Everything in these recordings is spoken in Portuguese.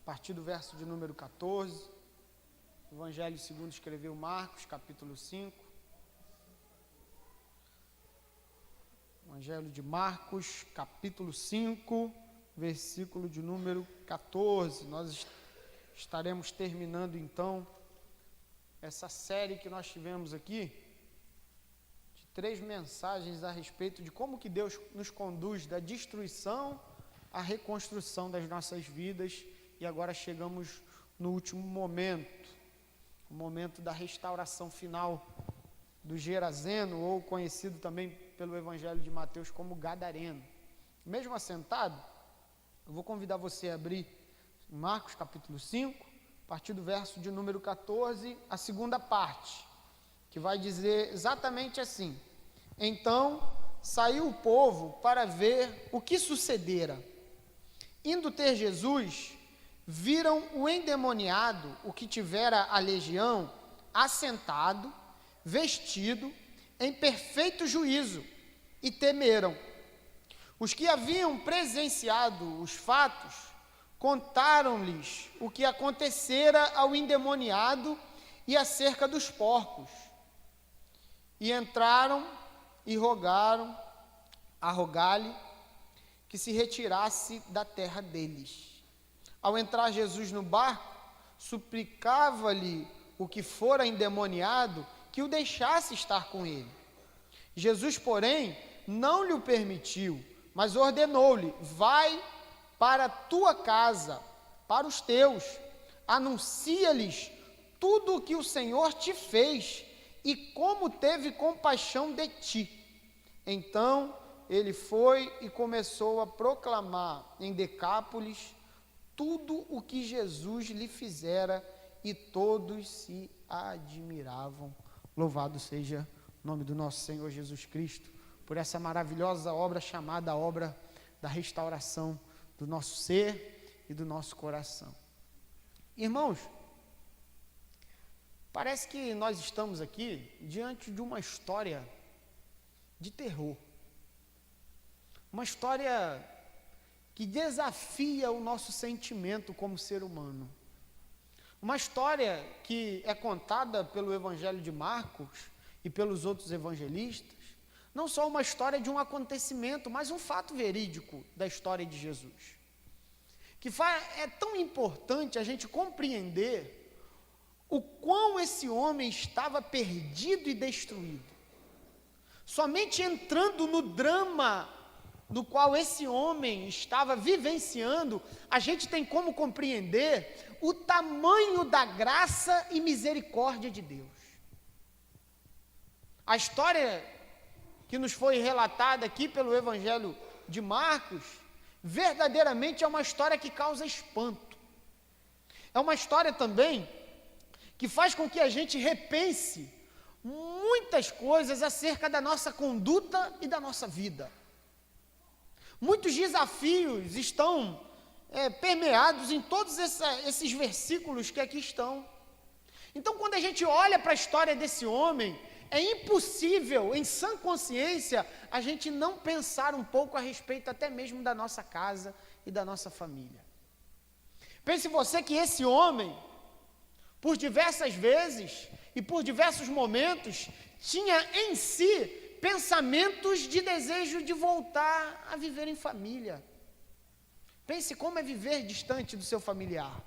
a partir do verso de número 14, Evangelho segundo escreveu Marcos, capítulo 5. Evangelho de Marcos, capítulo 5, versículo de número 14. Nós estaremos terminando então essa série que nós tivemos aqui, de 3 mensagens a respeito de como que Deus nos conduz da destruição à reconstrução das nossas vidas, e agora chegamos no último momento, o momento da restauração final do Gerazeno, ou conhecido também pelo Evangelho de Mateus como Gadareno. Mesmo assentado, eu vou convidar você a abrir Marcos capítulo 5, a partir do verso de número 14, a segunda parte, que vai dizer exatamente assim: Então saiu o povo para ver o que sucedera. Indo ter Jesus, viram o endemoniado, o que tivera a legião, assentado, vestido, em perfeito juízo, e temeram. Os que haviam presenciado os fatos, contaram-lhes o que acontecera ao endemoniado e acerca dos porcos. E entraram e rogaram a rogar-lhe que se retirasse da terra deles. Ao entrar Jesus no barco, suplicava-lhe o que fora endemoniado que o deixasse estar com ele. Jesus, porém, não lhe o permitiu, mas ordenou-lhe: vai para a tua casa, para os teus, anuncia-lhes tudo o que o Senhor te fez e como teve compaixão de ti. Então ele foi e começou a proclamar em Decápolis tudo o que Jesus lhe fizera, e todos se admiravam. Louvado seja o nome do nosso Senhor Jesus Cristo, por essa maravilhosa obra chamada obra da restauração do nosso ser e do nosso coração. Irmãos, parece que nós estamos aqui diante de uma história de terror. Uma história que desafia o nosso sentimento como ser humano. Uma história que é contada pelo Evangelho de Marcos e pelos outros evangelistas, não só uma história de um acontecimento, mas um fato verídico da história de Jesus. É tão importante a gente compreender o quão esse homem estava perdido e destruído. Somente entrando no drama no qual esse homem estava vivenciando, a gente tem como compreender o tamanho da graça e misericórdia de Deus. A história que nos foi relatada aqui pelo Evangelho de Marcos, verdadeiramente é uma história que causa espanto. É uma história também que faz com que a gente repense muitas coisas acerca da nossa conduta e da nossa vida. Muitos desafios estão permeados em todos esses versículos que aqui estão. Então, quando a gente olha para a história desse homem, é impossível, em sã consciência, a gente não pensar um pouco a respeito até mesmo da nossa casa e da nossa família. Pense você que esse homem, por diversas vezes e por diversos momentos, tinha em si pensamentos de desejo de voltar a viver em família. Pense como é viver distante do seu familiar.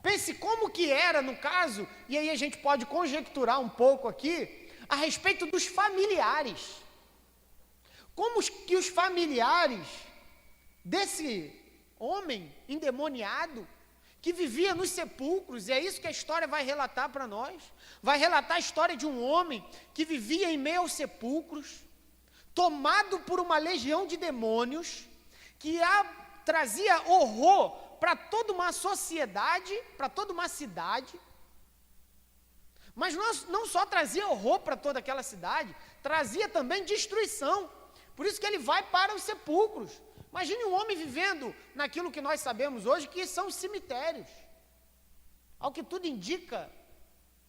Pense como que era no caso, e aí a gente pode conjecturar um pouco aqui, a respeito dos familiares. Como que os familiares desse homem endemoniado, que vivia nos sepulcros, e é isso que a história vai relatar para nós, vai relatar a história de um homem que vivia em meio aos sepulcros, tomado por uma legião de demônios, que trazia horror para toda uma sociedade, para toda uma cidade, mas não só trazia horror para toda aquela cidade, trazia também destruição. Por isso que ele vai para os sepulcros. Imagine um homem vivendo naquilo que nós sabemos hoje, que são os cemitérios. Ao que tudo indica,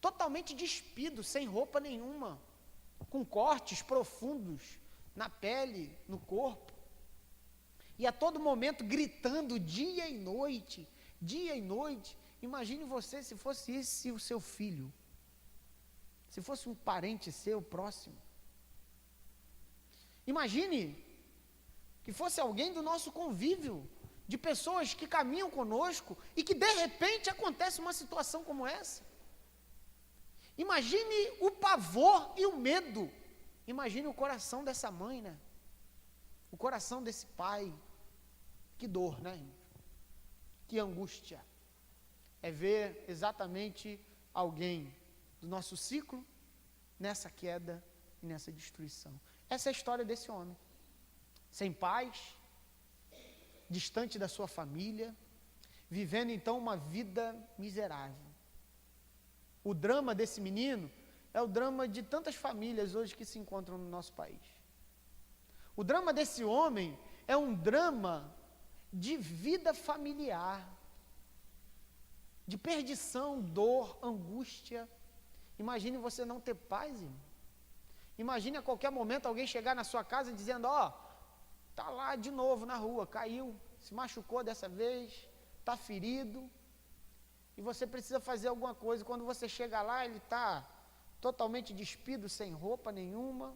totalmente despido, sem roupa nenhuma, com cortes profundos na pele, no corpo. E a todo momento gritando dia e noite, dia e noite. Imagine você se fosse esse o seu filho, se fosse um parente seu próximo. Imagine que fosse alguém do nosso convívio, de pessoas que caminham conosco e que de repente acontece uma situação como essa. Imagine o pavor e o medo. Imagine o coração dessa mãe, né? O coração desse pai. Que dor, né? Que angústia. É ver exatamente alguém do nosso ciclo nessa queda e nessa destruição. Essa é a história desse homem. Sem paz, distante da sua família, vivendo então uma vida miserável. O drama desse menino é o drama de tantas famílias hoje que se encontram no nosso país. O drama desse homem é um drama de vida familiar, de perdição, dor, angústia. Imagine você não ter paz, irmão. Imagine a qualquer momento alguém chegar na sua casa dizendo, tá lá de novo na rua, caiu, se machucou dessa vez, tá ferido, e você precisa fazer alguma coisa. Quando você chega lá, ele está totalmente despido, sem roupa nenhuma,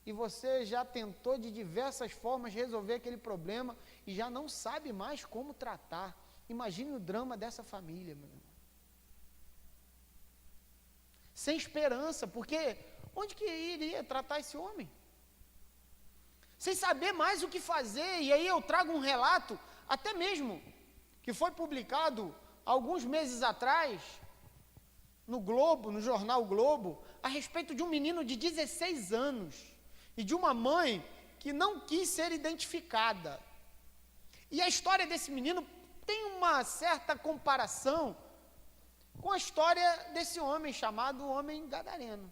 e você já tentou de diversas formas resolver aquele problema e já não sabe mais como tratar. Imagine o drama dessa família, meu irmão. Sem esperança, porque onde que iria tratar esse homem? Sem saber mais o que fazer. E aí eu trago um relato, até mesmo, que foi publicado alguns meses atrás, no Globo, no jornal Globo, a respeito de um menino de 16 anos e de uma mãe que não quis ser identificada. E a história desse menino tem uma certa comparação com a história desse homem chamado homem gadareno.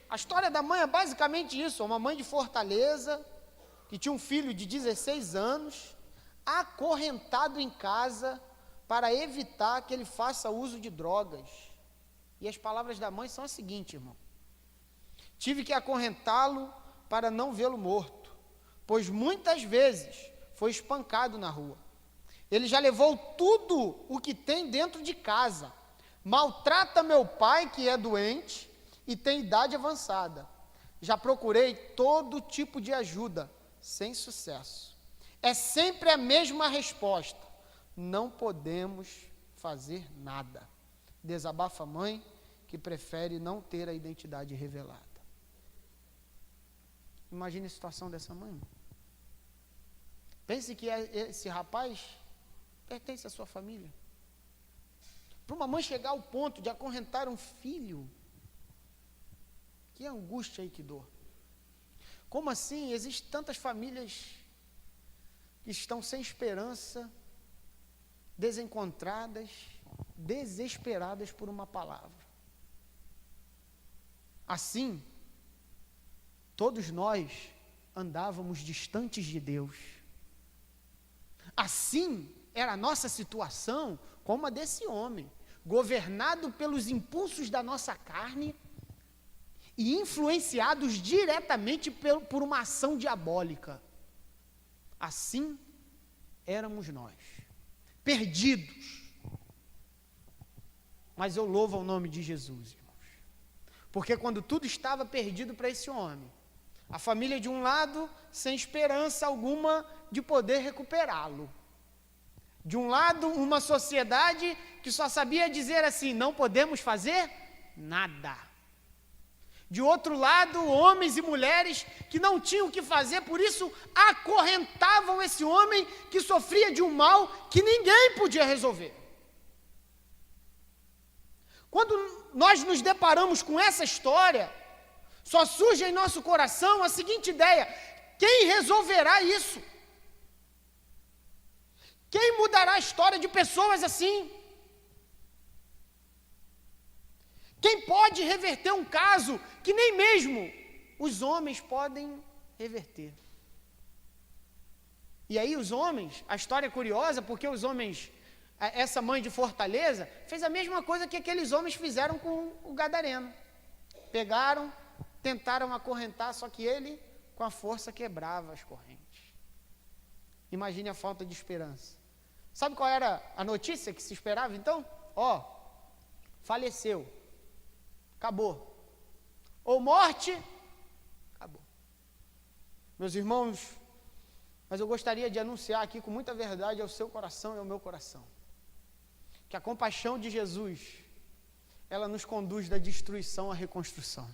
A história da mãe é basicamente isso, uma mãe de Fortaleza, que tinha um filho de 16 anos, acorrentado em casa para evitar que ele faça uso de drogas. E as palavras da mãe são as seguintes, irmão: tive que acorrentá-lo para não vê-lo morto, pois muitas vezes foi espancado na rua. Ele já levou tudo o que tem dentro de casa, maltrata meu pai, que é doente e tem idade avançada. Já procurei todo tipo de ajuda, sem sucesso. É sempre a mesma resposta: não podemos fazer nada. Desabafa a mãe, que prefere não ter a identidade revelada. Imagine a situação dessa mãe. Pense que esse rapaz pertence à sua família. Para uma mãe chegar ao ponto de acorrentar um filho, que angústia e que dor. Como assim? Existem tantas famílias que estão sem esperança, desencontradas, desesperadas por uma palavra. Assim, todos nós andávamos distantes de Deus. Assim era a nossa situação, como a desse homem, governado pelos impulsos da nossa carne e influenciados diretamente por uma ação diabólica. Assim éramos nós, perdidos. Mas eu louvo ao nome de Jesus, irmãos, porque quando tudo estava perdido para esse homem, a família de um lado sem esperança alguma de poder recuperá-lo, de um lado uma sociedade que só sabia dizer assim: não podemos fazer nada. De outro lado, homens e mulheres que não tinham o que fazer, por isso acorrentavam esse homem que sofria de um mal que ninguém podia resolver. Quando nós nos deparamos com essa história, só surge em nosso coração a seguinte ideia: quem resolverá isso? Quem mudará a história de pessoas assim? Quem pode reverter um caso que nem mesmo os homens podem reverter? E aí os homens, a história é curiosa, porque os homens, essa mãe de Fortaleza, fez a mesma coisa que aqueles homens fizeram com o gadareno. Pegaram, tentaram acorrentar, só que ele, com a força, quebrava as correntes. Imagine a falta de esperança. Sabe qual era a notícia que se esperava então? Faleceu. Acabou. Ou morte, acabou. Meus irmãos, mas eu gostaria de anunciar aqui com muita verdade ao seu coração e ao meu coração, que a compaixão de Jesus, ela nos conduz da destruição à reconstrução.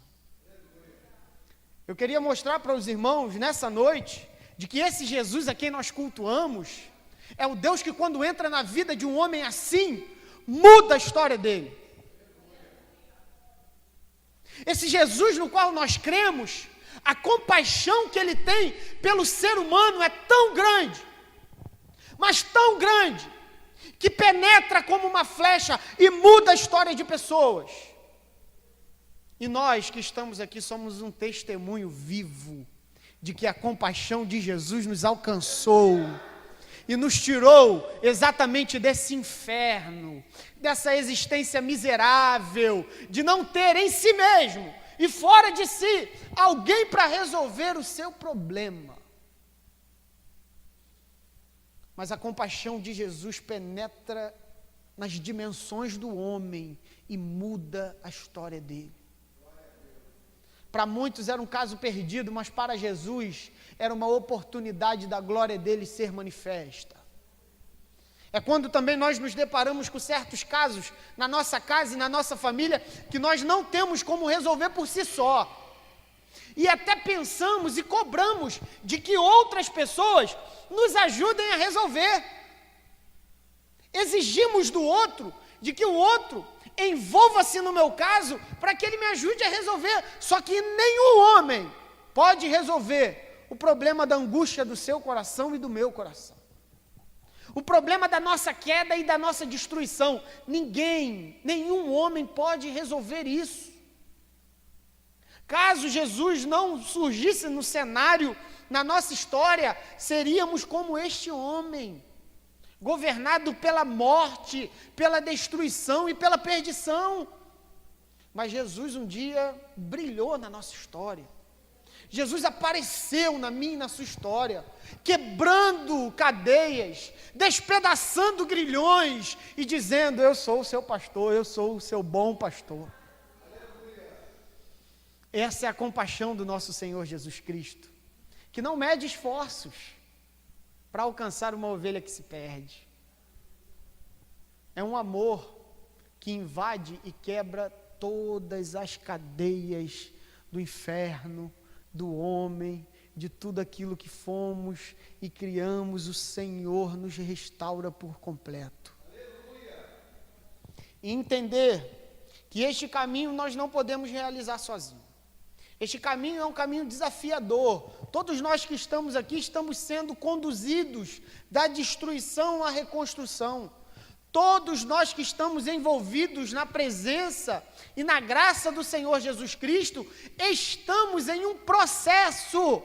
Eu queria mostrar para os irmãos nessa noite, de que esse Jesus a quem nós cultuamos, é o Deus que quando entra na vida de um homem assim, muda a história dele. Esse Jesus no qual nós cremos, a compaixão que ele tem pelo ser humano é tão grande, mas tão grande, que penetra como uma flecha e muda a história de pessoas. E nós que estamos aqui somos um testemunho vivo de que a compaixão de Jesus nos alcançou e nos tirou exatamente desse inferno, dessa existência miserável, de não ter em si mesmo e fora de si alguém para resolver o seu problema. Mas a compaixão de Jesus penetra nas dimensões do homem e muda a história dele. Para muitos era um caso perdido, mas para Jesus era uma oportunidade da glória dele ser manifesta. É quando também nós nos deparamos com certos casos na nossa casa e na nossa família que nós não temos como resolver por si só. E até pensamos e cobramos de que outras pessoas nos ajudem a resolver. Exigimos do outro, de que o outro envolva-se no meu caso, para que ele me ajude a resolver. Só que nenhum homem pode resolver o problema da angústia do seu coração e do meu coração. O problema da nossa queda e da nossa destruição. Nenhum homem pode resolver isso. Caso Jesus não surgisse no cenário, na nossa história, seríamos como este homem, governado pela morte, pela destruição e pela perdição. Mas Jesus um dia brilhou na nossa história. Jesus apareceu na minha e na sua história, quebrando cadeias, despedaçando grilhões e dizendo: eu sou o seu pastor, eu sou o seu bom pastor. Essa é a compaixão do nosso Senhor Jesus Cristo, que não mede esforços para alcançar uma ovelha que se perde. É um amor que invade e quebra todas as cadeias do inferno, do homem, de tudo aquilo que fomos e criamos. O Senhor nos restaura por completo. Aleluia. E entender que este caminho nós não podemos realizar sozinhos. Este caminho é um caminho desafiador. Todos nós que estamos aqui estamos sendo conduzidos da destruição à reconstrução. Todos nós que estamos envolvidos na presença e na graça do Senhor Jesus Cristo, estamos em um processo,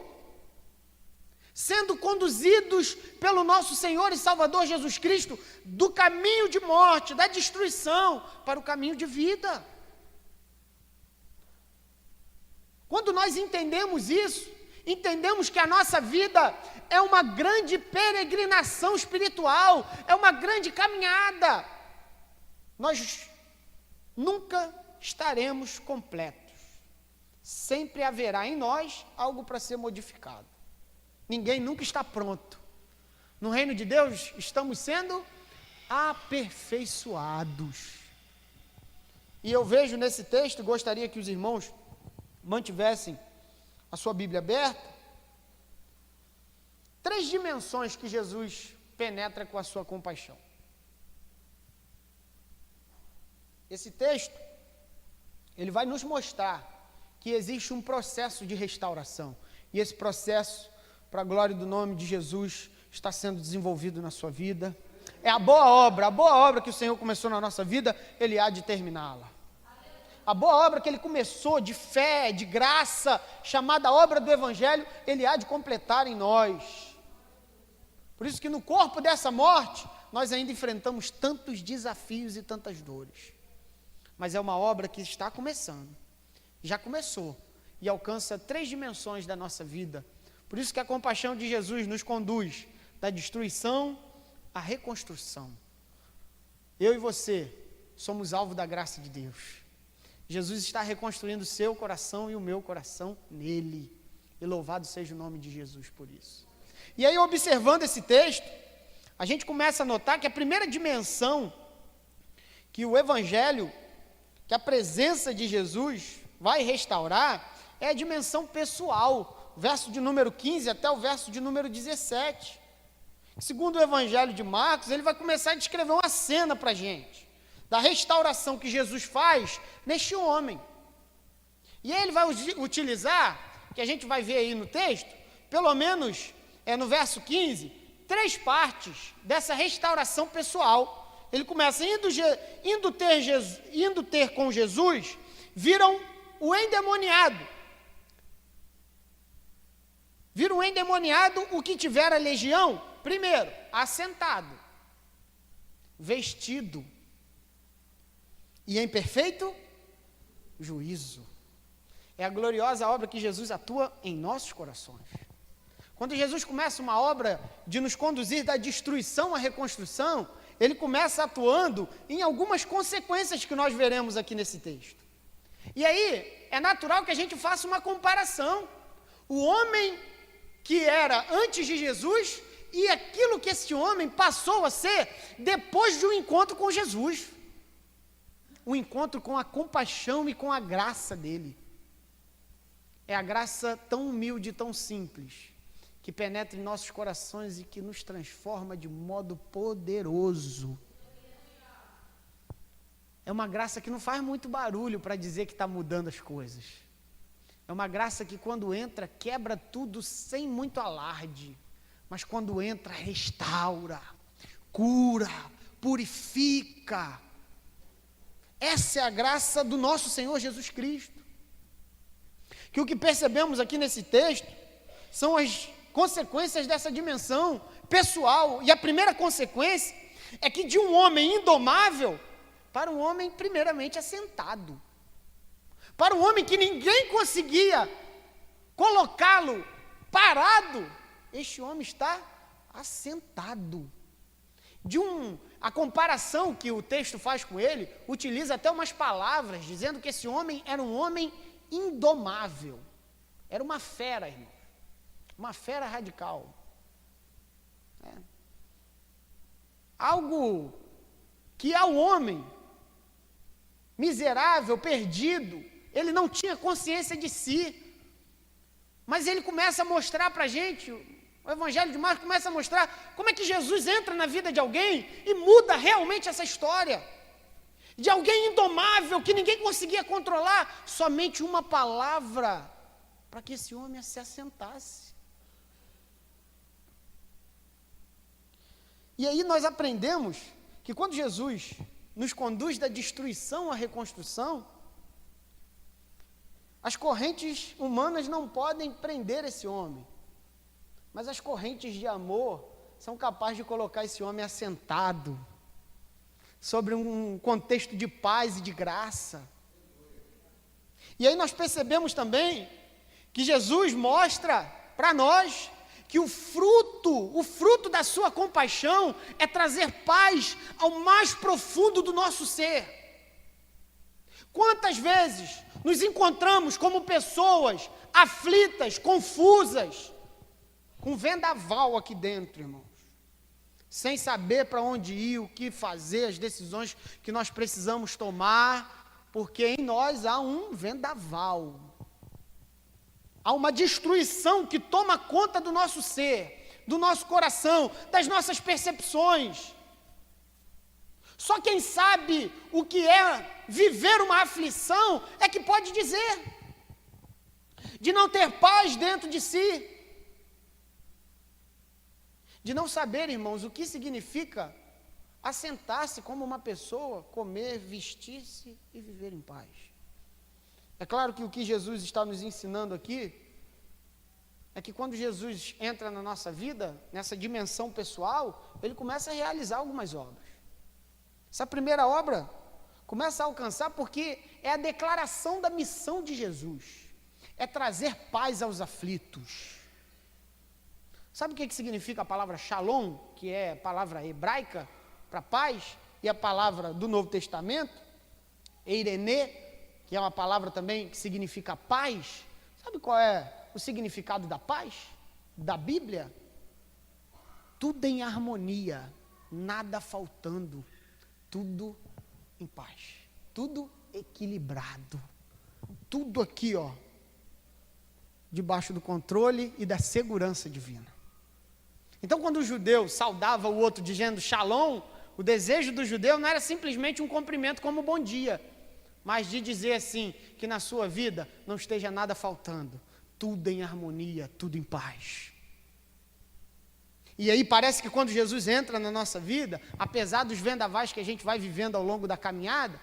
sendo conduzidos pelo nosso Senhor e Salvador Jesus Cristo, do caminho de morte, da destruição, para o caminho de vida. Quando nós entendemos isso, entendemos que a nossa vida é uma grande peregrinação espiritual, é uma grande caminhada. Nós nunca estaremos completos. Sempre haverá em nós algo para ser modificado. Ninguém nunca está pronto. No reino de Deus, estamos sendo aperfeiçoados. E eu vejo nesse texto, gostaria que os irmãos mantivessem a sua Bíblia aberta, 3 dimensões que Jesus penetra com a sua compaixão. Esse texto, ele vai nos mostrar que existe um processo de restauração, e esse processo, para a glória do nome de Jesus, está sendo desenvolvido na sua vida. É a boa obra que o Senhor começou na nossa vida, Ele há de terminá-la. A boa obra que Ele começou de fé, de graça, chamada obra do Evangelho, Ele há de completar em nós. Por isso que no corpo dessa morte, nós ainda enfrentamos tantos desafios e tantas dores. Mas é uma obra que está começando, já começou, e alcança 3 dimensões da nossa vida. Por isso que a compaixão de Jesus nos conduz da destruição a reconstrução. Eu e você somos alvo da graça de Deus. Jesus está reconstruindo o seu coração e o meu coração nele. E louvado seja o nome de Jesus por isso. E aí, observando esse texto, a gente começa a notar que a primeira dimensão que o Evangelho, que a presença de Jesus vai restaurar, é a dimensão pessoal. Verso de número 15 até o verso de número 17. Segundo o Evangelho de Marcos, ele vai começar a descrever uma cena para a gente, da restauração que Jesus faz neste homem. E aí ele vai utilizar, que a gente vai ver aí no texto, pelo menos no verso 15, 3 partes dessa restauração pessoal. Ele começa, indo ter com Jesus, viram o endemoniado. Viram o endemoniado, o que tivera legião, primeiro, assentado, vestido, e em perfeito juízo. É a gloriosa obra que Jesus atua em nossos corações. Quando Jesus começa uma obra de nos conduzir da destruição à reconstrução, ele começa atuando em algumas consequências que nós veremos aqui nesse texto. E aí, é natural que a gente faça uma comparação. O homem que era antes de Jesus e aquilo que esse homem passou a ser depois de um encontro com Jesus. Um encontro com a compaixão e com a graça dele. É a graça tão humilde, tão simples, que penetra em nossos corações e que nos transforma de modo poderoso. É uma graça que não faz muito barulho para dizer que está mudando as coisas. É uma graça que quando entra, quebra tudo sem muito alarde. Mas quando entra, restaura, cura, purifica. Essa é a graça do nosso Senhor Jesus Cristo. Que o que percebemos aqui nesse texto são as consequências dessa dimensão pessoal. E a primeira consequência é que de um homem indomável para um homem primeiramente assentado. Para um homem que ninguém conseguia colocá-lo parado, este homem está assentado. A comparação que o texto faz com ele, utiliza até umas palavras, dizendo que esse homem era um homem indomável. Era uma fera, irmão. Uma fera radical. Algo que ao homem miserável, perdido, ele não tinha consciência de si. Mas ele começa a mostrar para a gente, o Evangelho de Marcos começa a mostrar como é que Jesus entra na vida de alguém e muda realmente essa história. De alguém indomável, que ninguém conseguia controlar, somente uma palavra para que esse homem se assentasse. E aí nós aprendemos que quando Jesus nos conduz da destruição à reconstrução, as correntes humanas não podem prender esse homem, mas as correntes de amor são capazes de colocar esse homem assentado, sobre um contexto de paz e de graça. E aí nós percebemos também que Jesus mostra para nós que o fruto da sua compaixão é trazer paz ao mais profundo do nosso ser. Quantas vezes nos encontramos como pessoas aflitas, confusas, com vendaval aqui dentro, irmãos, sem saber para onde ir, o que fazer, as decisões que nós precisamos tomar, porque em nós há um vendaval. Há uma destruição que toma conta do nosso ser, do nosso coração, das nossas percepções. Só quem sabe o que é viver uma aflição é que pode dizer, de não ter paz dentro de si, de não saber, irmãos, o que significa assentar-se como uma pessoa, comer, vestir-se e viver em paz. É claro que o que Jesus está nos ensinando aqui é que quando Jesus entra na nossa vida, nessa dimensão pessoal, ele começa a realizar algumas obras. Essa primeira obra começa a alcançar porque é a declaração da missão de Jesus, é trazer paz aos aflitos. Sabe o que significa a palavra shalom, que é a palavra hebraica para paz, e a palavra do Novo Testamento, eirene, que é uma palavra também que significa paz? Sabe qual é o significado da paz, da Bíblia? Tudo em harmonia, nada faltando, tudo em paz, tudo equilibrado, tudo aqui, ó, debaixo do controle e da segurança divina. Então, quando o judeu saudava o outro dizendo shalom, o desejo do judeu não era simplesmente um cumprimento como bom dia, mas de dizer assim, que na sua vida não esteja nada faltando, tudo em harmonia, tudo em paz. E aí parece que quando Jesus entra na nossa vida, apesar dos vendavais que a gente vai vivendo ao longo da caminhada,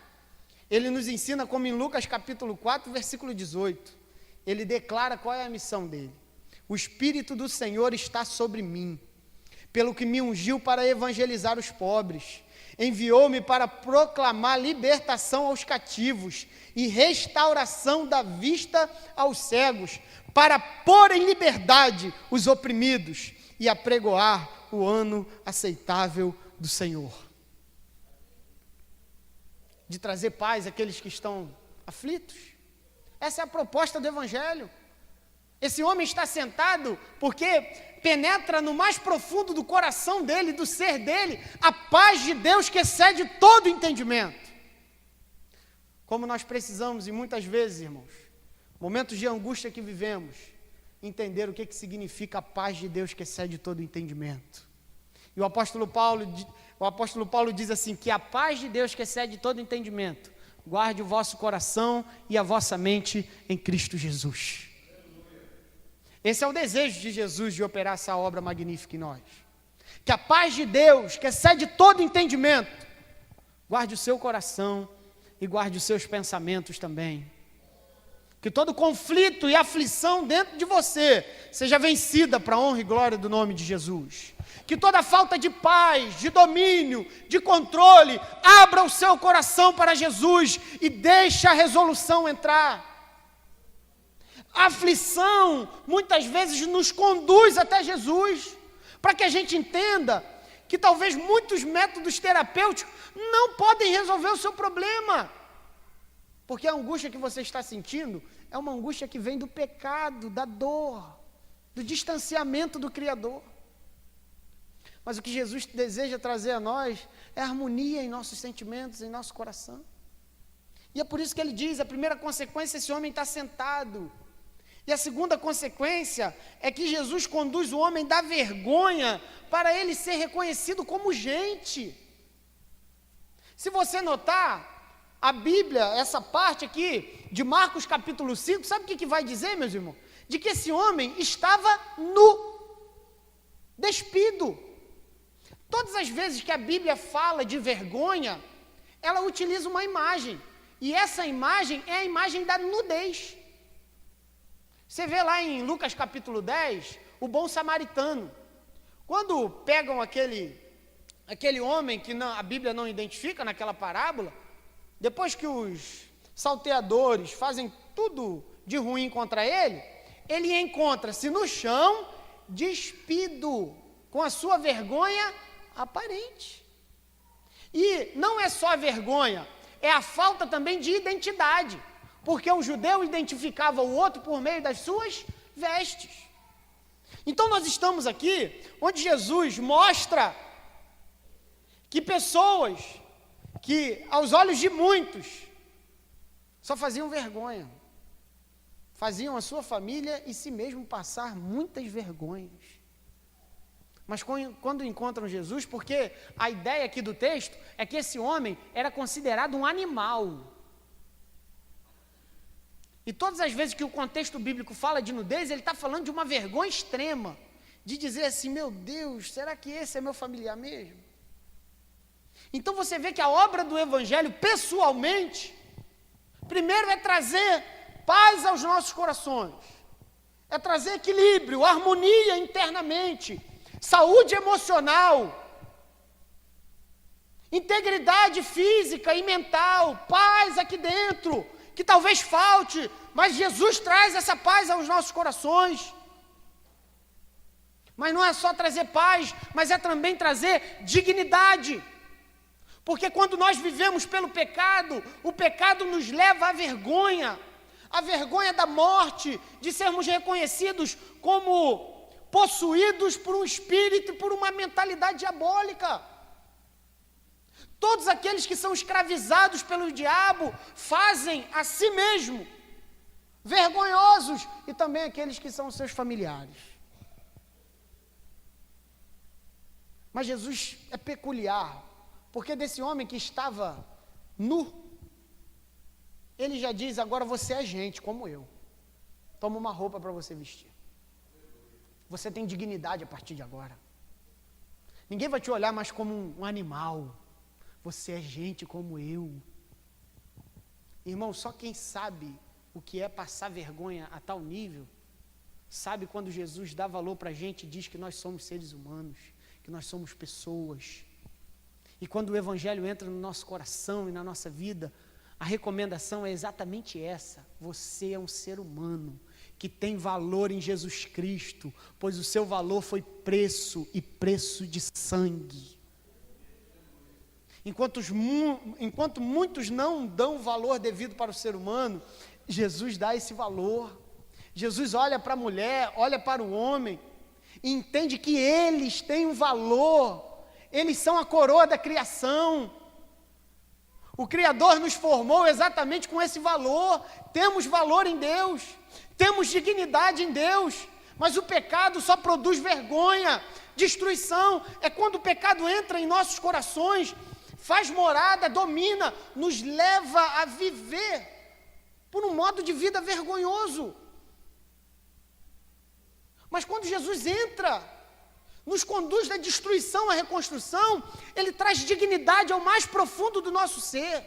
ele nos ensina, como em Lucas capítulo 4, versículo 18, ele declara qual é a missão dele. O Espírito do Senhor está sobre mim, pelo que me ungiu para evangelizar os pobres, enviou-me para proclamar libertação aos cativos e restauração da vista aos cegos, para pôr em liberdade os oprimidos e apregoar o ano aceitável do Senhor. De trazer paz àqueles que estão aflitos. Essa é a proposta do Evangelho. Esse homem está sentado porque penetra no mais profundo do coração dele, do ser dele, a paz de Deus que excede todo entendimento. Como nós precisamos, e muitas vezes, irmãos, momentos de angústia que vivemos, entender o que significa a paz de Deus que excede todo entendimento. E o apóstolo Paulo diz assim, que a paz de Deus que excede todo entendimento, guarde o vosso coração e a vossa mente em Cristo Jesus. Esse é o desejo de Jesus de operar essa obra magnífica em nós. Que a paz de Deus, que excede todo entendimento, guarde o seu coração e guarde os seus pensamentos também. Que todo conflito e aflição dentro de você seja vencida para a honra e glória do nome de Jesus. Que toda falta de paz, de domínio, de controle, abra o seu coração para Jesus e deixe a resolução entrar. A aflição, muitas vezes, nos conduz até Jesus, para que a gente entenda que talvez muitos métodos terapêuticos não podem resolver o seu problema. Porque a angústia que você está sentindo é uma angústia que vem do pecado, da dor, do distanciamento do Criador. Mas o que Jesus deseja trazer a nós é harmonia em nossos sentimentos, em nosso coração. E é por isso que ele diz, a primeira consequência, esse homem está sentado. E a segunda consequência é que Jesus conduz o homem da vergonha para ele ser reconhecido como gente. Se você notar, a Bíblia, essa parte aqui de Marcos capítulo 5, sabe o que vai dizer, meus irmãos? De que esse homem estava nu, despido. Todas as vezes que a Bíblia fala de vergonha, ela utiliza uma imagem. E essa imagem é a imagem da nudez. Você vê lá em Lucas capítulo 10, o bom samaritano. Quando pegam aquele homem que a Bíblia não identifica naquela parábola, depois que os salteadores fazem tudo de ruim contra ele, ele encontra-se no chão, despido, com a sua vergonha aparente. E não é só a vergonha, é a falta também de identidade, porque o judeu identificava o outro por meio das suas vestes. Então nós estamos aqui, onde Jesus mostra que pessoas que, aos olhos de muitos, só faziam vergonha, faziam a sua família e si mesmo passar muitas vergonhas. Mas quando encontram Jesus, porque a ideia aqui do texto é que esse homem era considerado um animal. E todas as vezes que o contexto bíblico fala de nudez, ele está falando de uma vergonha extrema, de dizer assim, meu Deus, será que esse é meu familiar mesmo? Então você vê que a obra do Evangelho, pessoalmente, primeiro é trazer paz aos nossos corações, é trazer equilíbrio, harmonia internamente, saúde emocional, integridade física e mental, paz aqui dentro, que talvez falte, mas Jesus traz essa paz aos nossos corações. Mas não é só trazer paz, mas é também trazer dignidade. Porque quando nós vivemos pelo pecado, o pecado nos leva à vergonha. A vergonha da morte, de sermos reconhecidos como possuídos por um espírito e por uma mentalidade diabólica. Todos aqueles que são escravizados pelo diabo fazem a si mesmo vergonhosos, e também aqueles que são seus familiares. Mas Jesus é peculiar, porque desse homem que estava nu, ele já diz: agora você é gente como eu, toma uma roupa para você vestir, você tem dignidade a partir de agora, ninguém vai te olhar mais como um animal, você é gente como eu. Irmão, só quem sabe o que é passar vergonha a tal nível, sabe quando Jesus dá valor para a gente e diz que nós somos seres humanos, que nós somos pessoas. E quando o Evangelho entra no nosso coração e na nossa vida, a recomendação é exatamente essa: você é um ser humano que tem valor em Jesus Cristo, pois o seu valor foi preço, e preço de sangue. Enquanto muitos não dão valor devido para o ser humano, Jesus dá esse valor. Jesus olha para a mulher, olha para o homem, e entende que eles têm um valor, eles são a coroa da criação. O Criador nos formou exatamente com esse valor, temos valor em Deus, temos dignidade em Deus, mas o pecado só produz vergonha, destruição. É quando o pecado entra em nossos corações, faz morada, domina, nos leva a viver por um modo de vida vergonhoso. Mas quando Jesus entra, nos conduz da destruição à reconstrução, ele traz dignidade ao mais profundo do nosso ser.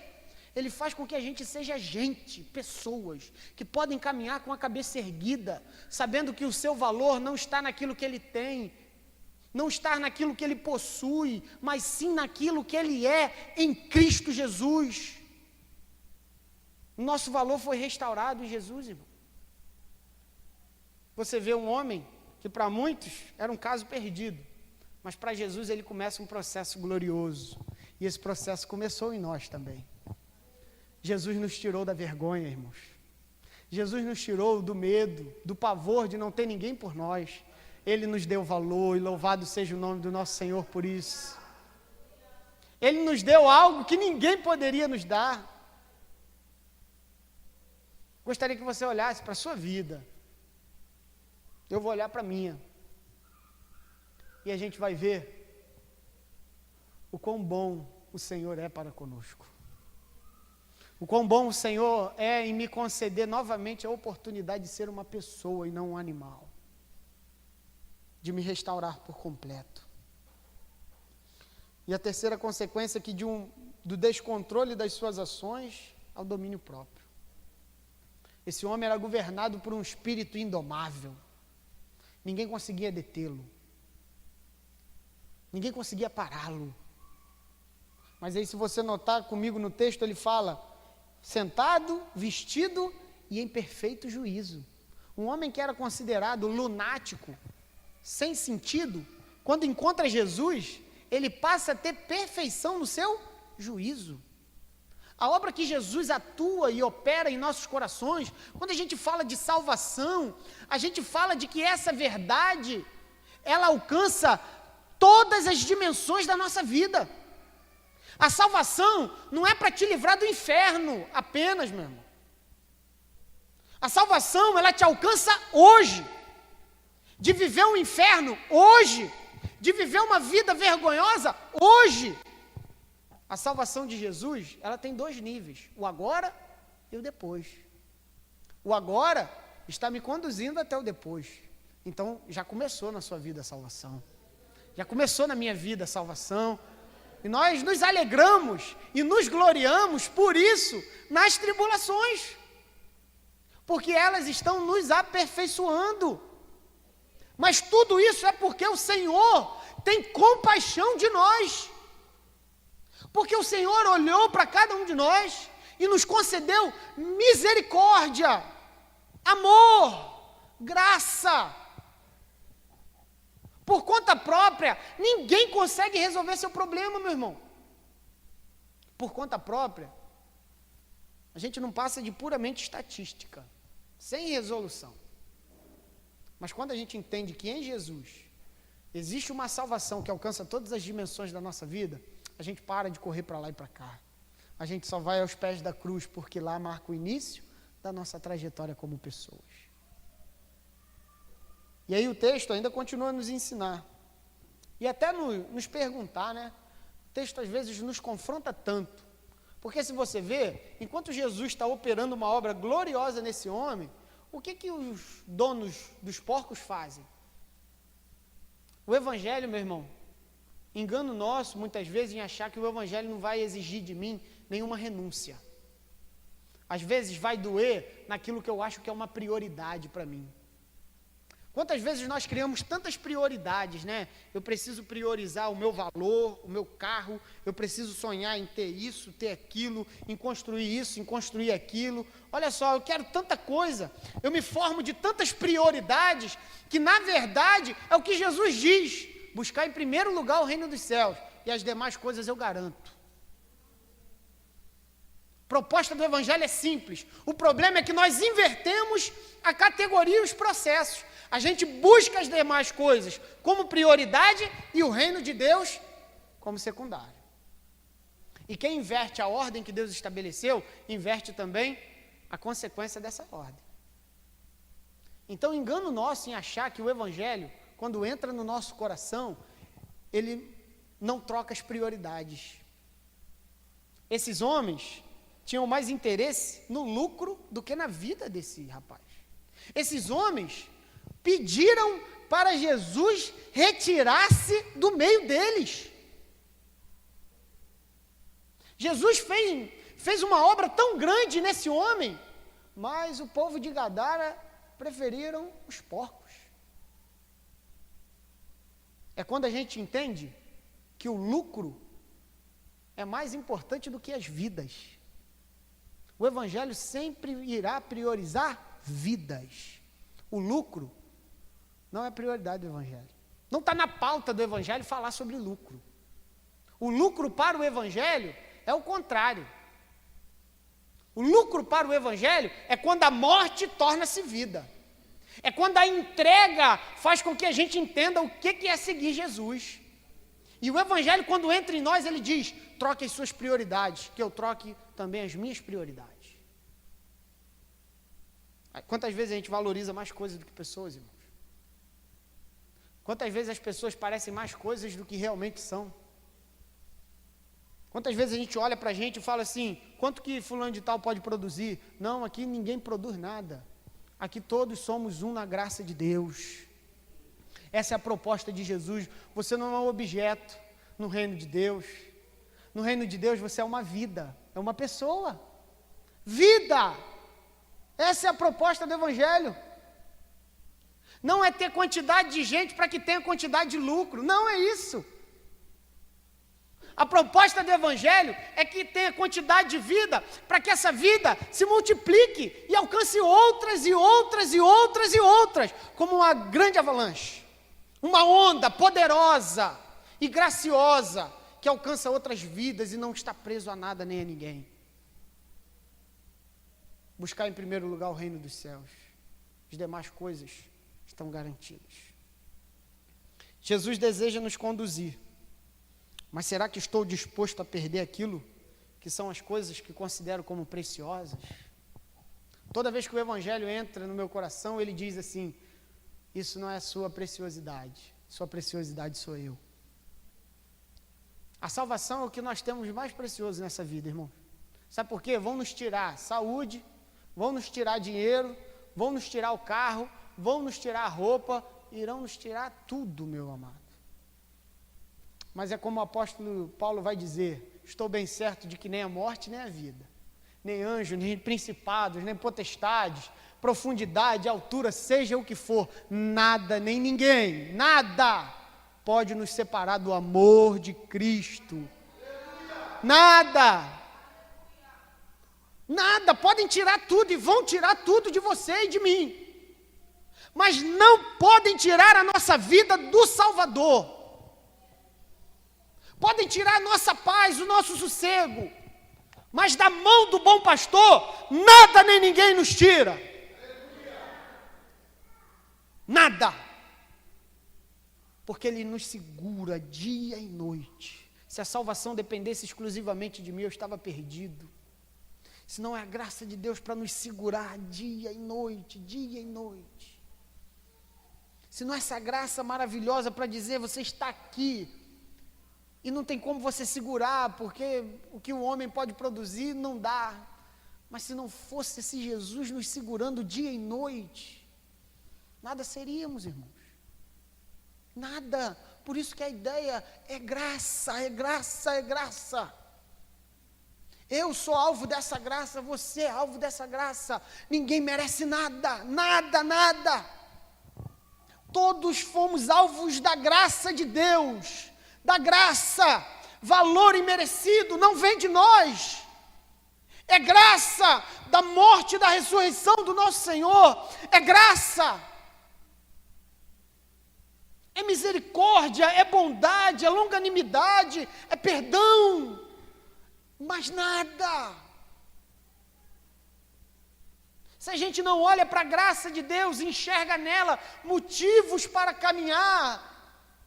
Ele faz com que a gente seja gente, pessoas que podem caminhar com a cabeça erguida, sabendo que o seu valor não está naquilo que ele tem, não está naquilo que ele possui, mas sim naquilo que ele é em Cristo Jesus. O nosso valor foi restaurado em Jesus, irmão. Você vê um homem que para muitos era um caso perdido, mas para Jesus ele começa um processo glorioso, e esse processo começou em nós também. Jesus nos tirou da vergonha, irmãos. Jesus nos tirou do medo, do pavor de não ter ninguém por nós. Ele nos deu valor, e louvado seja o nome do nosso Senhor por isso. Ele nos deu algo que ninguém poderia nos dar. Gostaria que você olhasse para a sua vida. Eu vou olhar para a minha. E a gente vai ver o quão bom o Senhor é para conosco. O quão bom o Senhor é em me conceder novamente a oportunidade de ser uma pessoa e não um animal. De me restaurar por completo. E a terceira consequência é que do descontrole das suas ações ao domínio próprio. Esse homem era governado por um espírito indomável. Ninguém conseguia detê-lo. Ninguém conseguia pará-lo. Mas aí, se você notar comigo no texto, ele fala: sentado, vestido e em perfeito juízo. Um homem que era considerado lunático, sem sentido, quando encontra Jesus, ele passa a ter perfeição no seu juízo. A obra que Jesus atua e opera em nossos corações, quando a gente fala de salvação, a gente fala de que essa verdade, ela alcança todas as dimensões da nossa vida. A salvação não é para te livrar do inferno apenas, meu irmão. A salvação, ela te alcança hoje. De viver um inferno hoje, de viver uma vida vergonhosa hoje. A salvação de Jesus, ela tem dois níveis: o agora e o depois. O agora está me conduzindo até o depois. Então, já começou na sua vida a salvação. Já começou na minha vida a salvação. E nós nos alegramos e nos gloriamos por isso nas tribulações. Porque elas estão nos aperfeiçoando. Mas tudo isso é porque o Senhor tem compaixão de nós. Porque o Senhor olhou para cada um de nós e nos concedeu misericórdia, amor, graça. Por conta própria, ninguém consegue resolver seu problema, meu irmão. Por conta própria, a gente não passa de puramente estatística, sem resolução. Mas quando a gente entende que em Jesus existe uma salvação que alcança todas as dimensões da nossa vida, a gente para de correr para lá e para cá. A gente só vai aos pés da cruz, porque lá marca o início da nossa trajetória como pessoas. E aí o texto ainda continua a nos ensinar. E até nos perguntar, né? O texto às vezes nos confronta tanto. Porque se você vê, enquanto Jesus está operando uma obra gloriosa nesse homem, o que os donos dos porcos fazem? O evangelho, meu irmão, engano nosso, muitas vezes, em achar que o evangelho não vai exigir de mim nenhuma renúncia. Às vezes vai doer naquilo que eu acho que é uma prioridade para mim. Quantas vezes nós criamos tantas prioridades, né? Eu preciso priorizar o meu valor, o meu carro, eu preciso sonhar em ter isso, ter aquilo, em construir isso, em construir aquilo. Olha só, eu quero tanta coisa, eu me formo de tantas prioridades, que na verdade é o que Jesus diz: buscar em primeiro lugar o reino dos céus, e as demais coisas eu garanto. A proposta do evangelho é simples, o problema é que nós invertemos a categoria e os processos. A gente busca as demais coisas como prioridade e o reino de Deus como secundário. E quem inverte a ordem que Deus estabeleceu, inverte também a consequência dessa ordem. Então, engano nosso em achar que o evangelho, quando entra no nosso coração, ele não troca as prioridades. Esses homens tinham mais interesse no lucro do que na vida desse rapaz. Esses homens pediram para Jesus retirar-se do meio deles. Jesus fez uma obra tão grande nesse homem, mas o povo de Gadara preferiram os porcos. É quando a gente entende que o lucro é mais importante do que as vidas. O evangelho sempre irá priorizar vidas. O lucro não é prioridade do evangelho. Não está na pauta do evangelho falar sobre lucro. O lucro para o evangelho é o contrário. O lucro para o evangelho é quando a morte torna-se vida. É quando a entrega faz com que a gente entenda o que é seguir Jesus. E o evangelho, quando entra em nós, ele diz: troque as suas prioridades, que eu troque também as minhas prioridades. Quantas vezes a gente valoriza mais coisas do que pessoas, irmãos? Quantas vezes as pessoas parecem mais coisas do que realmente são? Quantas vezes a gente olha para a gente e fala assim: quanto que fulano de tal pode produzir? Não, aqui ninguém produz nada. Aqui todos somos um na graça de Deus. Essa é a proposta de Jesus. Você não é um objeto no reino de Deus. No reino de Deus você é uma vida, é uma pessoa. Vida! Essa é a proposta do evangelho. Não é ter quantidade de gente para que tenha quantidade de lucro. Não é isso. A proposta do evangelho é que tenha quantidade de vida para que essa vida se multiplique e alcance outras e outras e outras e outras, como uma grande avalanche, uma onda poderosa e graciosa que alcança outras vidas e não está preso a nada nem a ninguém. Buscar em primeiro lugar o reino dos céus. As demais coisas estão garantidas. Jesus deseja nos conduzir. Mas será que estou disposto a perder aquilo que são as coisas que considero como preciosas? Toda vez que o evangelho entra no meu coração, ele diz assim: isso não é a sua preciosidade sou eu. A salvação é o que nós temos de mais precioso nessa vida, irmão. Sabe por quê? Vão nos tirar saúde, vão nos tirar dinheiro, vão nos tirar o carro, vão nos tirar a roupa, irão nos tirar tudo, meu amado. Mas é como o apóstolo Paulo vai dizer: estou bem certo de que nem a morte, nem a vida, nem anjos, nem principados, nem potestades, profundidade, altura, seja o que for, nada, nem ninguém, nada pode nos separar do amor de Cristo. Nada. Nada, podem tirar tudo e vão tirar tudo de você e de mim. mas não podem tirar a nossa vida do Salvador. Podem tirar a nossa paz, o nosso sossego, mas da mão do bom pastor, nada nem ninguém nos tira. Nada. Porque Ele nos segura dia e noite. Se a salvação dependesse exclusivamente de mim, eu estava perdido. Se não é a graça de Deus para nos segurar dia e noite, dia e noite. Se não é essa graça maravilhosa para dizer, você está aqui, e não tem como você segurar, porque o que o homem pode produzir não dá. Mas se não fosse esse Jesus nos segurando dia e noite, nada seríamos, irmãos. Nada. Por isso que a ideia é graça, é graça, é graça. Eu sou alvo dessa graça, você é alvo dessa graça. Ninguém merece nada, nada, nada. Todos fomos alvos da graça de Deus. Da graça, valor imerecido, não vem de nós. É graça da morte e da ressurreição do nosso Senhor. É graça. É misericórdia, é bondade, é longanimidade, é perdão. Mas nada. Se a gente não olha para a graça de Deus e enxerga nela motivos para caminhar,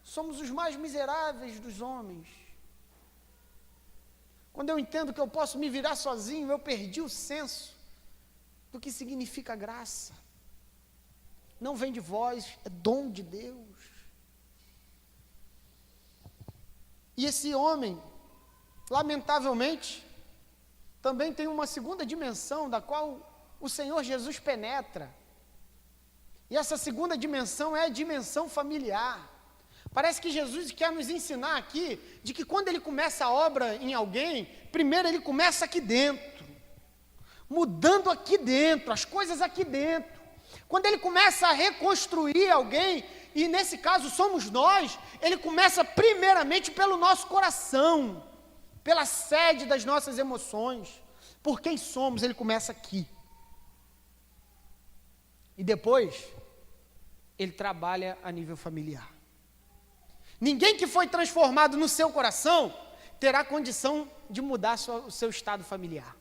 somos os mais miseráveis dos homens. Quando eu entendo que eu posso me virar sozinho, eu perdi o senso do que significa graça. Não vem de vós, é dom de Deus. E esse homem, lamentavelmente, também tem uma segunda dimensão da qual o Senhor Jesus penetra. E essa segunda dimensão é a dimensão familiar. Parece que Jesus quer nos ensinar aqui de que quando Ele começa a obra em alguém, primeiro Ele começa aqui dentro, mudando aqui dentro, as coisas aqui dentro. Quando Ele começa a reconstruir alguém, e nesse caso somos nós, Ele começa primeiramente pelo nosso coração, pela sede das nossas emoções, por quem somos, Ele começa aqui. E depois, Ele trabalha a nível familiar. Ninguém que foi transformado no seu coração terá condição de mudar o seu estado familiar.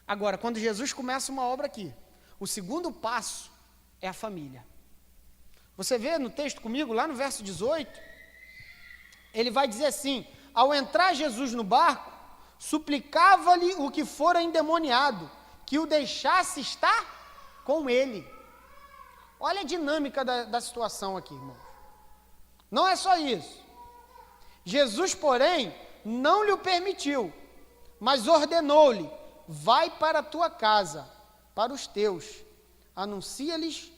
Agora, quando Jesus começa uma obra aqui, o segundo passo é a família. Você vê no texto comigo, lá no verso 18, ele vai dizer assim: ao entrar Jesus no barco, suplicava-lhe o que fora endemoniado, que o deixasse estar com ele. Olha a dinâmica da situação aqui, irmãos. Não é só isso. Jesus, porém, não lhe o permitiu, mas ordenou-lhe: vai para a tua casa, para os teus, anuncia-lhes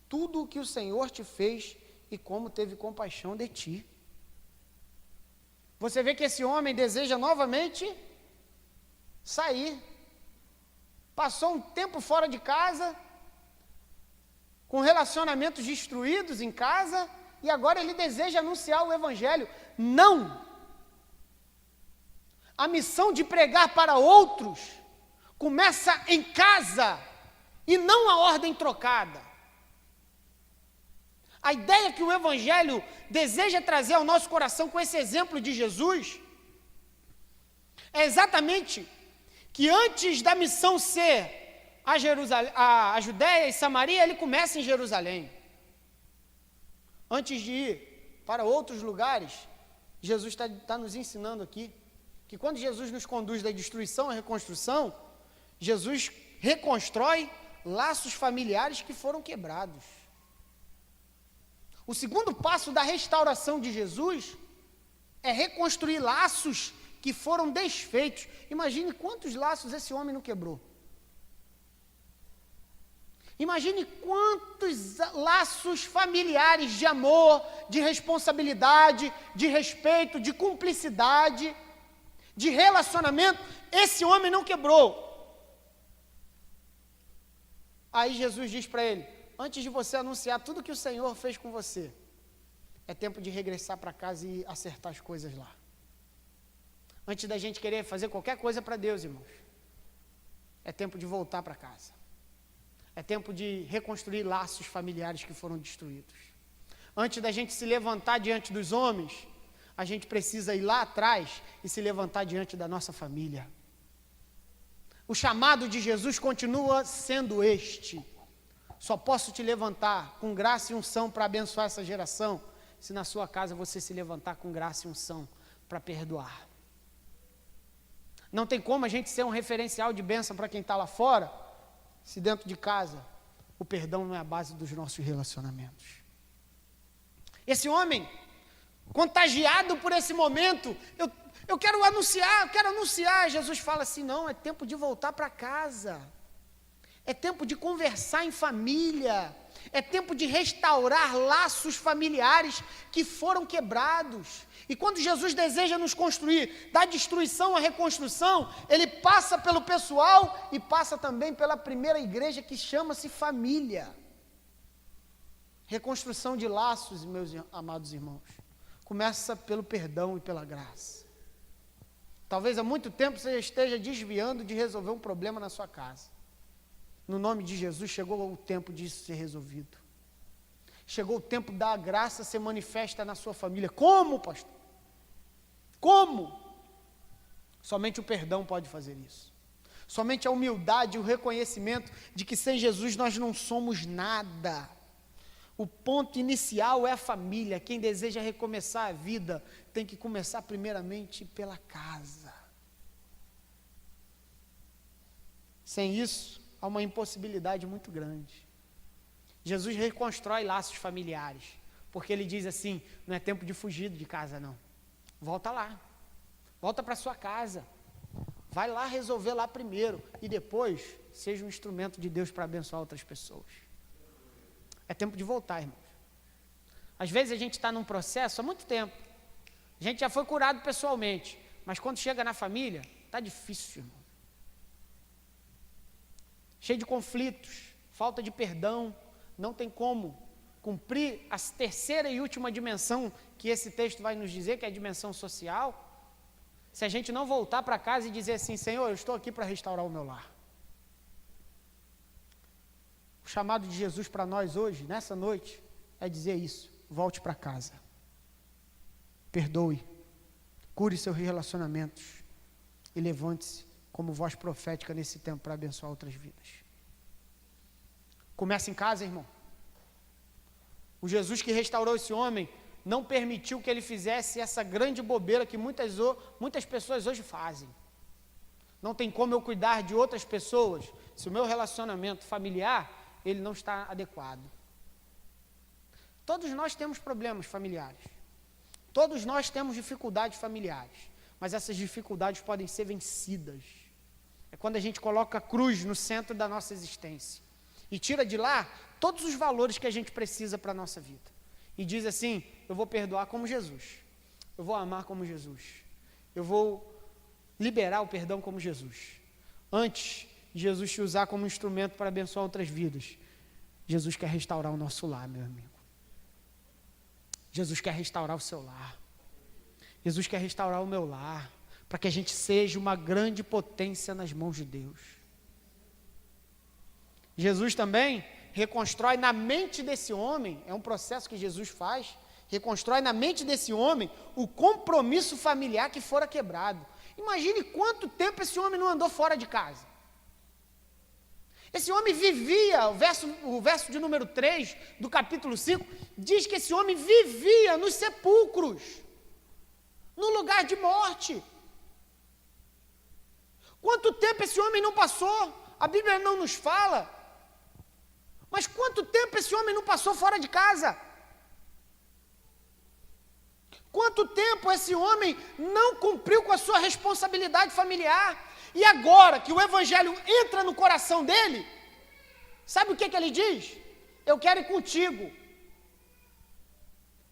tudo o que o Senhor te fez e como teve compaixão de ti. Você vê que esse homem deseja novamente sair. Passou um tempo fora de casa, com relacionamentos destruídos em casa, e agora ele deseja anunciar o Evangelho. Não! A missão de pregar para outros começa em casa, e não a ordem trocada. A ideia que o Evangelho deseja trazer ao nosso coração com esse exemplo de Jesus, é exatamente que antes da missão ser a Judéia e Samaria, ele começa em Jerusalém. Antes de ir para outros lugares, Jesus está nos ensinando aqui, que quando Jesus nos conduz da destruição à reconstrução, Jesus reconstrói laços familiares que foram quebrados. O segundo passo da restauração de Jesus é reconstruir laços que foram desfeitos. Imagine quantos laços esse homem não quebrou. Imagine quantos laços familiares de amor, de responsabilidade, de respeito, de cumplicidade, de relacionamento, esse homem não quebrou. Aí Jesus diz para ele: antes de você anunciar tudo que o Senhor fez com você, é tempo de regressar para casa e acertar as coisas lá. Antes da gente querer fazer qualquer coisa para Deus, irmãos, é tempo de voltar para casa. É tempo de reconstruir laços familiares que foram destruídos. Antes da gente se levantar diante dos homens, a gente precisa ir lá atrás e se levantar diante da nossa família. O chamado de Jesus continua sendo este: só posso te levantar com graça e unção para abençoar essa geração, se na sua casa você se levantar com graça e unção para perdoar. Não tem como a gente ser um referencial de bênção para quem está lá fora, se dentro de casa o perdão não é a base dos nossos relacionamentos. Esse homem, contagiado por esse momento, eu quero anunciar, Jesus fala assim, não, é tempo de voltar para casa, é tempo de conversar em família, é tempo de restaurar laços familiares que foram quebrados. E quando Jesus deseja nos construir, da destruição à reconstrução, ele passa pelo pessoal e passa também pela primeira igreja, que chama-se família. Reconstrução de laços, meus amados irmãos, começa pelo perdão e pela graça. Talvez há muito tempo você esteja desviando de resolver um problema na sua casa. No nome de Jesus, chegou o tempo disso ser resolvido. Chegou o tempo da graça ser manifesta na sua família. Como, pastor? Como? Somente o perdão pode fazer isso. Somente a humildade e o reconhecimento de que sem Jesus nós não somos nada. O ponto inicial é a família. Quem deseja recomeçar a vida tem que começar primeiramente pela casa. Sem isso, há uma impossibilidade muito grande. Jesus reconstrói laços familiares, porque ele diz assim, não é tempo de fugir de casa não. Volta lá, volta para sua casa, vai lá resolver lá primeiro, e depois seja um instrumento de Deus para abençoar outras pessoas. É tempo de voltar, irmãos. Às vezes a gente está num processo há muito tempo, a gente já foi curado pessoalmente, mas quando chega na família, está difícil, irmão. Cheio de conflitos, falta de perdão, não tem como cumprir a terceira e última dimensão que esse texto vai nos dizer, que é a dimensão social, se a gente não voltar para casa e dizer assim, Senhor, eu estou aqui para restaurar o meu lar. O chamado de Jesus para nós hoje, nessa noite, é dizer isso, volte para casa, perdoe, cure seus relacionamentos e levante-se como voz profética nesse tempo para abençoar outras vidas. Começa em casa, irmão. O Jesus que restaurou esse homem não permitiu que ele fizesse essa grande bobeira que muitas pessoas hoje fazem. Não tem como eu cuidar de outras pessoas se o meu relacionamento familiar ele não está adequado. Todos nós temos problemas familiares. Todos nós temos dificuldades familiares. Mas essas dificuldades podem ser vencidas. É quando a gente coloca a cruz no centro da nossa existência e tira de lá todos os valores que a gente precisa para a nossa vida. E diz assim, eu vou perdoar como Jesus. Eu vou amar como Jesus. Eu vou liberar o perdão como Jesus. Antes de Jesus te usar como instrumento para abençoar outras vidas, Jesus quer restaurar o nosso lar, meu amigo. Jesus quer restaurar o seu lar. Jesus quer restaurar o meu lar, para que a gente seja uma grande potência nas mãos de Deus. Jesus também reconstrói na mente desse homem, é um processo que Jesus faz, reconstrói na mente desse homem o compromisso familiar que fora quebrado. Imagine quanto tempo esse homem não andou fora de casa. Esse homem vivia, o verso de número 3 do capítulo 5, diz que esse homem vivia nos sepulcros, no lugar de morte. Quanto tempo esse homem não passou? A Bíblia não nos fala. Mas quanto tempo esse homem não passou fora de casa? Quanto tempo esse homem não cumpriu com a sua responsabilidade familiar? E agora que o Evangelho entra no coração dele, sabe o que ele diz? Eu quero ir contigo.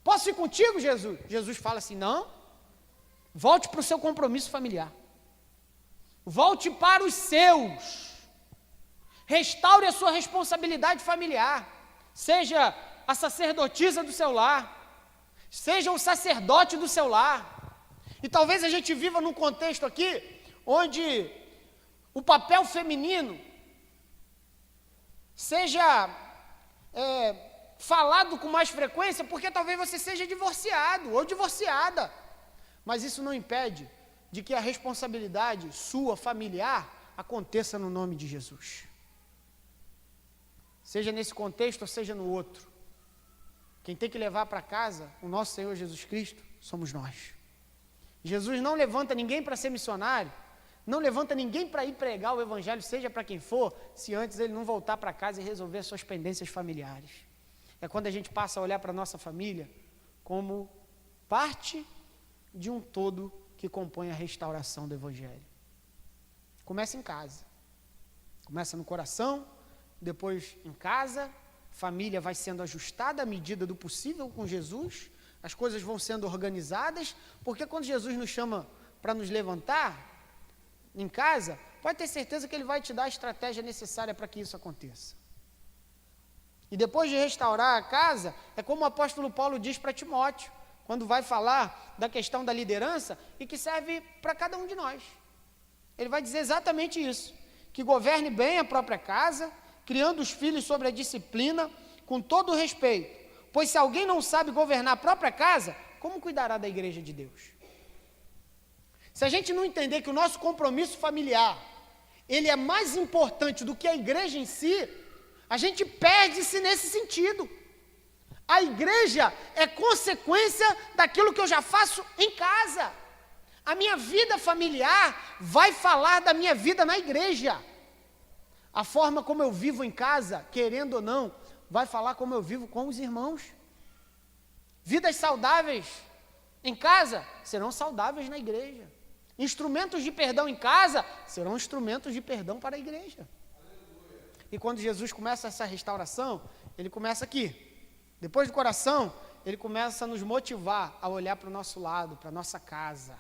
Posso ir contigo, Jesus? Jesus fala assim, não. Volte para o seu compromisso familiar. Volte para os seus. Restaure a sua responsabilidade familiar. Seja a sacerdotisa do seu lar. Seja o sacerdote do seu lar. E talvez a gente viva num contexto aqui, onde o papel feminino seja falado com mais frequência, porque talvez você seja divorciado ou divorciada. Mas isso não impede de que a responsabilidade sua, familiar, aconteça no nome de Jesus. Seja nesse contexto ou seja no outro. Quem tem que levar para casa o nosso Senhor Jesus Cristo somos nós. Jesus não levanta ninguém para ser missionário, não levanta ninguém para ir pregar o evangelho, seja para quem for, se antes ele não voltar para casa e resolver suas pendências familiares. É quando a gente passa a olhar para a nossa família como parte de um todo que compõe a restauração do evangelho. Começa em casa. Começa no coração, depois em casa, família vai sendo ajustada à medida do possível com Jesus, as coisas vão sendo organizadas, porque quando Jesus nos chama para nos levantar em casa, pode ter certeza que Ele vai te dar a estratégia necessária para que isso aconteça. E depois de restaurar a casa, é como o apóstolo Paulo diz para Timóteo, quando vai falar da questão da liderança, e que serve para cada um de nós. Ele vai dizer exatamente isso, que governe bem a própria casa, criando os filhos sobre a disciplina, com todo o respeito, pois se alguém não sabe governar a própria casa, como cuidará da igreja de Deus? Se a gente não entender que o nosso compromisso familiar, ele é mais importante do que a igreja em si, a gente perde-se nesse sentido. A igreja é consequência daquilo que eu já faço em casa. A minha vida familiar vai falar da minha vida na igreja. A forma como eu vivo em casa, querendo ou não, vai falar como eu vivo com os irmãos. Vidas saudáveis em casa serão saudáveis na igreja. Instrumentos de perdão em casa serão instrumentos de perdão para a igreja. E quando Jesus começa essa restauração, ele começa aqui. Depois do coração, ele começa a nos motivar a olhar para o nosso lado, para a nossa casa.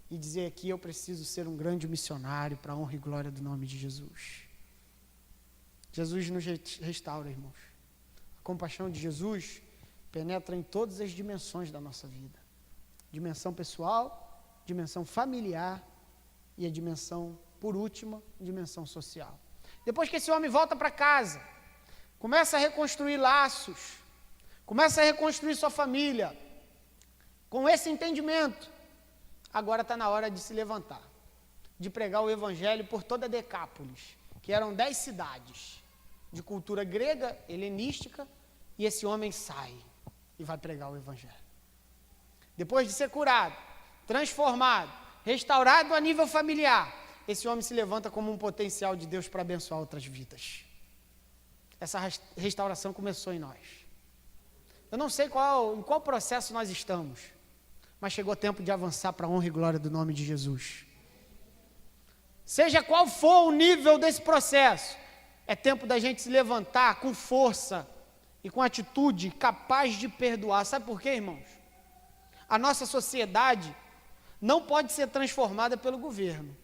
E dizer aqui, eu preciso ser um grande missionário para a honra e glória do nome de Jesus. Jesus nos restaura, irmãos. A compaixão de Jesus penetra em todas as dimensões da nossa vida. Dimensão pessoal, dimensão familiar e a dimensão, por última, dimensão social. Depois que esse homem volta para casa, começa a reconstruir laços, começa a reconstruir sua família, com esse entendimento, agora está na hora de se levantar, de pregar o evangelho por toda Decápolis, que eram 10 cidades, de cultura grega, helenística, e esse homem sai e vai pregar o evangelho. Depois de ser curado, transformado, restaurado a nível familiar, esse homem se levanta como um potencial de Deus para abençoar outras vidas. Essa restauração começou em nós. Eu não sei em qual processo nós estamos, mas chegou o tempo de avançar para a honra e glória do nome de Jesus. Seja qual for o nível desse processo, é tempo da gente se levantar com força e com atitude capaz de perdoar. Sabe por quê, irmãos? A nossa sociedade não pode ser transformada pelo governo,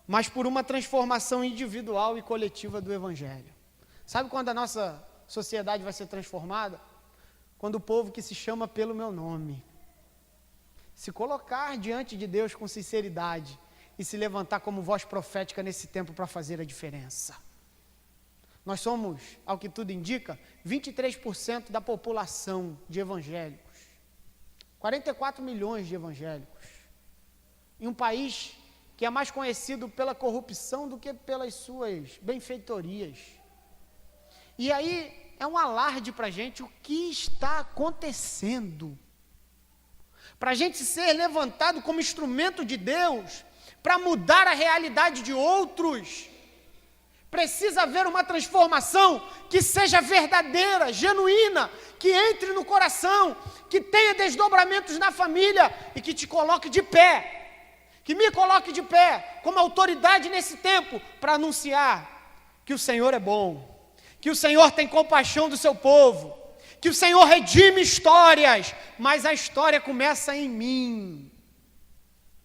mas por uma transformação individual e coletiva do evangelho. Sabe quando a nossa sociedade vai ser transformada? Quando o povo que se chama pelo meu nome se colocar diante de Deus com sinceridade e se levantar como voz profética nesse tempo para fazer a diferença. Nós somos, ao que tudo indica, 23% da população de evangélicos, 44 milhões de evangélicos, em um país que é mais conhecido pela corrupção do que pelas suas benfeitorias. E aí é um alarde para a gente o que está acontecendo. Para a gente ser levantado como instrumento de Deus, para mudar a realidade de outros, precisa haver uma transformação que seja verdadeira, genuína, que entre no coração, que tenha desdobramentos na família e que te coloque de pé. Que me coloque de pé, como autoridade nesse tempo, para anunciar que o Senhor é bom, que o Senhor tem compaixão do seu povo, que o Senhor redime histórias, mas a história começa em mim.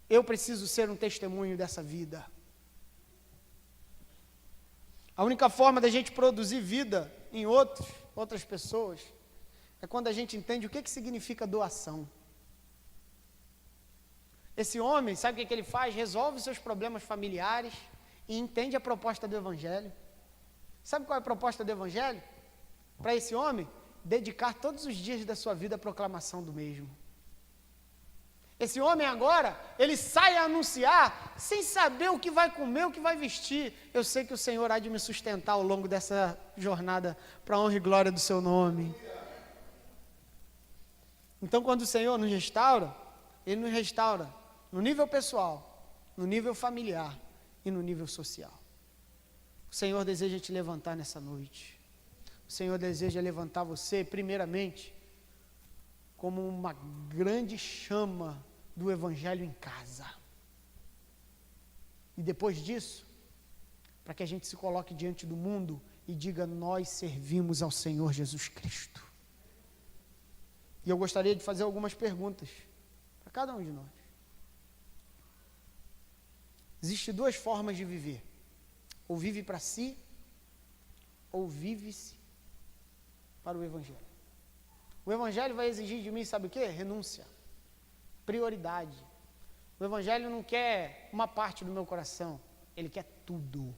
Eu preciso ser um testemunho dessa vida. A única forma da gente produzir vida em outras pessoas, é quando a gente entende o que significa doação. Esse homem, sabe o que ele faz? Resolve seus problemas familiares e entende a proposta do evangelho. Sabe qual é a proposta do Evangelho? Para esse homem, dedicar todos os dias da sua vida à proclamação do mesmo. Esse homem agora, ele sai a anunciar, sem saber o que vai comer, o que vai vestir. Eu sei que o Senhor há de me sustentar ao longo dessa jornada, para a honra e glória do seu nome. Então, quando o Senhor nos restaura, Ele nos restaura no nível pessoal, no nível familiar e no nível social. O Senhor deseja te levantar nessa noite. O Senhor deseja levantar você, primeiramente, como uma grande chama do Evangelho em casa. E depois disso, para que a gente se coloque diante do mundo e diga: nós servimos ao Senhor Jesus Cristo. E eu gostaria de fazer algumas perguntas para cada um de nós. Existem duas formas de viver: ou vive para si, ou vive-se para o Evangelho. O Evangelho vai exigir de mim, sabe o quê? Renúncia, prioridade. O Evangelho não quer uma parte do meu coração, ele quer tudo.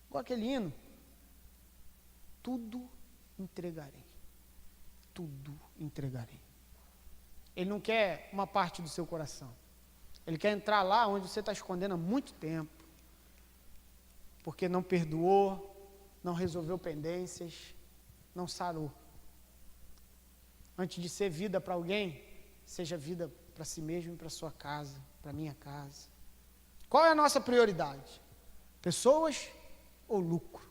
Igual aquele hino: tudo entregarei, tudo entregarei. Ele não quer uma parte do seu coração, ele quer entrar lá onde você está escondendo há muito tempo, porque não perdoou, não resolveu pendências, não sarou. Antes de ser vida para alguém, seja vida para si mesmo e para sua casa, para minha casa. Qual é a nossa prioridade? Pessoas ou lucro?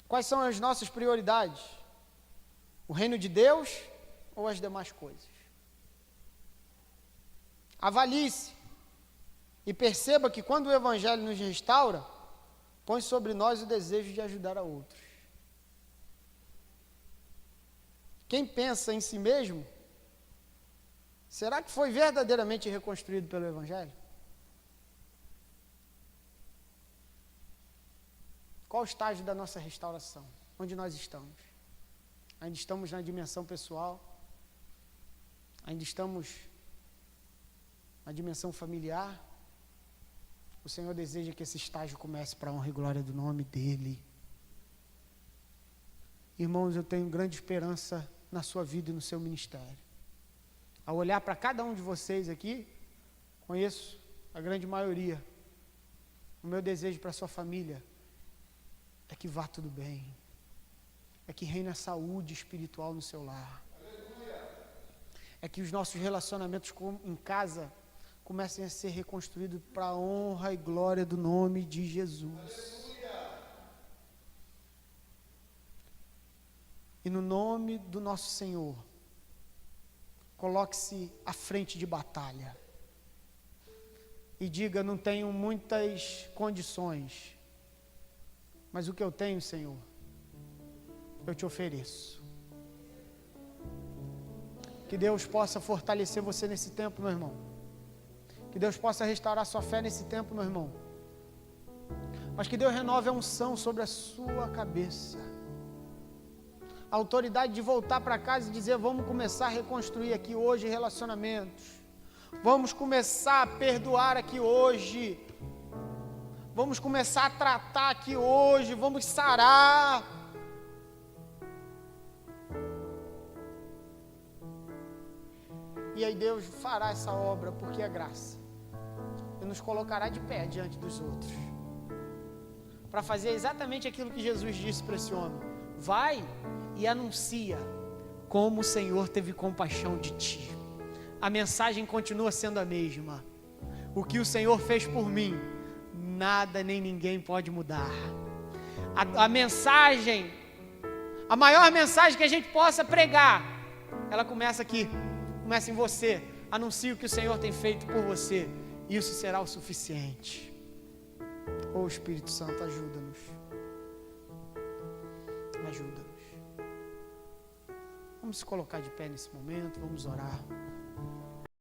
Quais são as nossas prioridades? O reino de Deus ou as demais coisas? Avalie-se e perceba que quando o Evangelho nos restaura, põe sobre nós o desejo de ajudar a outros. Quem pensa em si mesmo, será que foi verdadeiramente reconstruído pelo Evangelho? Qual o estágio da nossa restauração? Onde nós estamos? Ainda estamos na dimensão pessoal? Ainda estamos na dimensão familiar? O Senhor deseja que esse estágio comece para a honra e glória do nome dEle. Irmãos, eu tenho grande esperança na sua vida e no seu ministério. Ao olhar para cada um de vocês aqui, conheço a grande maioria. O meu desejo para a sua família é que vá tudo bem, é que reine a saúde espiritual no seu lar, é que os nossos relacionamentos em casa comecem a ser reconstruídos para a honra e glória do nome de Jesus. E no nome do nosso Senhor, coloque-se à frente de batalha e diga: não tenho muitas condições, mas o que eu tenho, Senhor, eu te ofereço. Que Deus possa fortalecer você nesse tempo, meu irmão. Que Deus possa restaurar sua fé nesse tempo, meu irmão. Mas que Deus renove a unção sobre a sua cabeça. A autoridade de voltar para casa e dizer: vamos começar a reconstruir aqui hoje relacionamentos. Vamos começar a perdoar aqui hoje. Vamos começar a tratar aqui hoje. Vamos sarar. E aí Deus fará essa obra, porque é graça. E nos colocará de pé diante dos outros, para fazer exatamente aquilo que Jesus disse para esse homem: vai e anuncia como o Senhor teve compaixão de ti. A mensagem continua sendo a mesma. O que o Senhor fez por mim, nada nem ninguém pode mudar. A mensagem, a maior mensagem que a gente possa pregar, ela começa aqui, começa em você. Anuncie o que o Senhor tem feito por você. Isso será o suficiente. Oh, Espírito Santo, ajuda-nos. Ajuda-nos. Vamos se colocar de pé nesse momento, vamos orar.